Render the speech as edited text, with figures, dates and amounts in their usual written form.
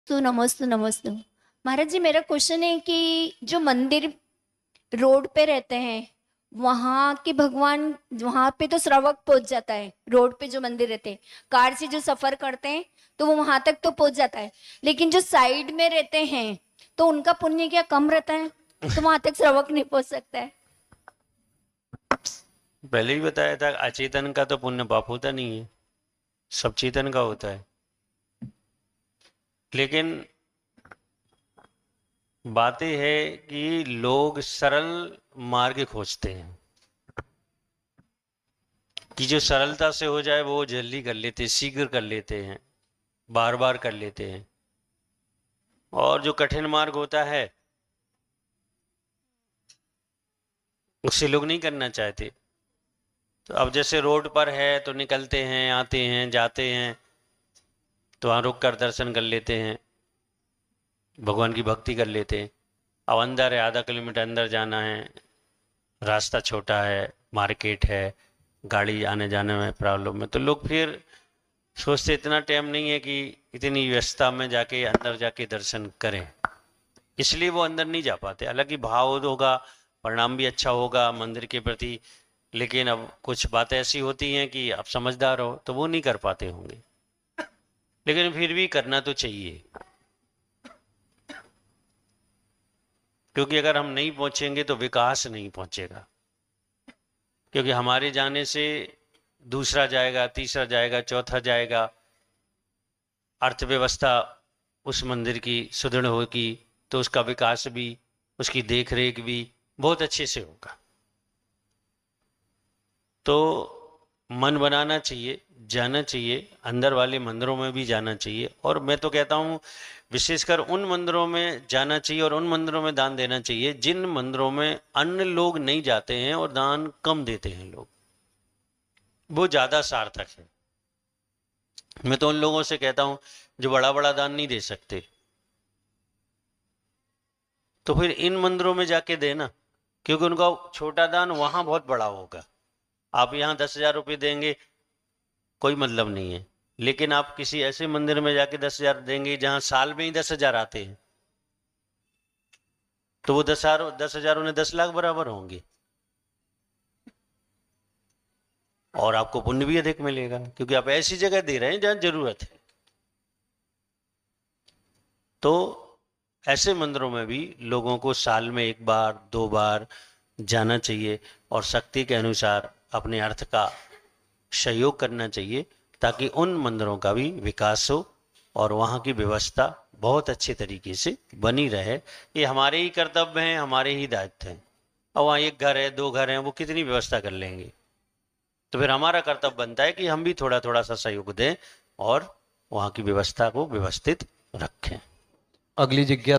तो नमस्ते नमस्ते। महाराज जी, मेरा क्वेश्चन है कि जो मंदिर रोड पे रहते हैं वहां के भगवान, वहां पे तो श्रावक पहुंच जाता है। रोड पे जो मंदिर रहते हैं, कार से जो सफर करते हैं तो वो वहां तक तो पहुंच जाता है, लेकिन जो साइड में रहते हैं तो उनका पुण्य क्या कम रहता है? तो वहां तक श्रावक नहीं पहुंच सकता है। पहले ही बताया था, अचेतन का तो पुण्य पाप होता नहीं है, सब चेतन का होता है। लेकिन बात यह है कि लोग सरल मार्ग खोजते हैं कि जो सरलता से हो जाए वो जल्दी कर लेते हैं, शीघ्र कर लेते हैं, बार बार कर लेते हैं। और जो कठिन मार्ग होता है उससे लोग नहीं करना चाहते। तो अब जैसे रोड पर है तो निकलते हैं, आते हैं, जाते हैं, तो वहाँ रुक कर दर्शन कर लेते हैं, भगवान की भक्ति कर लेते हैं। अब अंदर है, आधा किलोमीटर अंदर जाना है, रास्ता छोटा है, मार्केट है, गाड़ी आने जाने में प्रॉब्लम है, तो लोग फिर सोचते इतना टाइम नहीं है कि इतनी व्यस्तता में जाके अंदर जाके दर्शन करें, इसलिए वो अंदर नहीं जा पाते। हालांकि भाव होगा, परिणाम भी अच्छा होगा मंदिर के प्रति, लेकिन अब कुछ बातें ऐसी होती हैं कि आप समझदार हो तो वो नहीं कर पाते होंगे, लेकिन फिर भी करना तो चाहिए। क्योंकि अगर हम नहीं पहुंचेंगे तो विकास नहीं पहुंचेगा, क्योंकि हमारे जाने से दूसरा जाएगा, तीसरा जाएगा, चौथा जाएगा, अर्थव्यवस्था उस मंदिर की सुदृढ़ होगी, तो उसका विकास भी, उसकी देखरेख भी बहुत अच्छे से होगा। तो मन बनाना चाहिए, जाना चाहिए, अंदर वाले मंदिरों में भी जाना चाहिए। और मैं तो कहता हूँ विशेषकर उन मंदिरों में जाना चाहिए और उन मंदिरों में दान देना चाहिए जिन मंदिरों में अन्य लोग नहीं जाते हैं और दान कम देते हैं लोग, वो ज़्यादा सार्थक है। मैं तो उन लोगों से कहता हूँ जो बड़ा बड़ा दान नहीं दे सकते, तो फिर इन मंदिरों में जाके देना, क्योंकि उनका छोटा दान वहां बहुत बड़ा होगा। आप यहाँ 10,000 रुपये देंगे, कोई मतलब नहीं है, लेकिन आप किसी ऐसे मंदिर में जाके 10,000 देंगे जहां साल में ही 10,000 आते हैं, तो वो 10,000 उन्हें 10 लाख बराबर होंगे, और आपको पुण्य भी अधिक मिलेगा, क्योंकि आप ऐसी जगह दे रहे हैं जहां जरूरत है। तो ऐसे मंदिरों में भी लोगों को साल में 1 बार 2 बार जाना चाहिए और शक्ति के अनुसार अपने अर्थ का सहयोग करना चाहिए, ताकि उन मंदिरों का भी विकास हो और वहाँ की व्यवस्था बहुत अच्छे तरीके से बनी रहे। ये हमारे ही कर्तव्य हैं, हमारे ही दायित्व हैं। और वहाँ एक घर है, 2 घर हैं, वो कितनी व्यवस्था कर लेंगे? तो फिर हमारा कर्तव्य बनता है कि हम भी थोड़ा थोड़ा सा सहयोग दें और वहाँ की व्यवस्था को व्यवस्थित रखें। अगली जिज्ञासा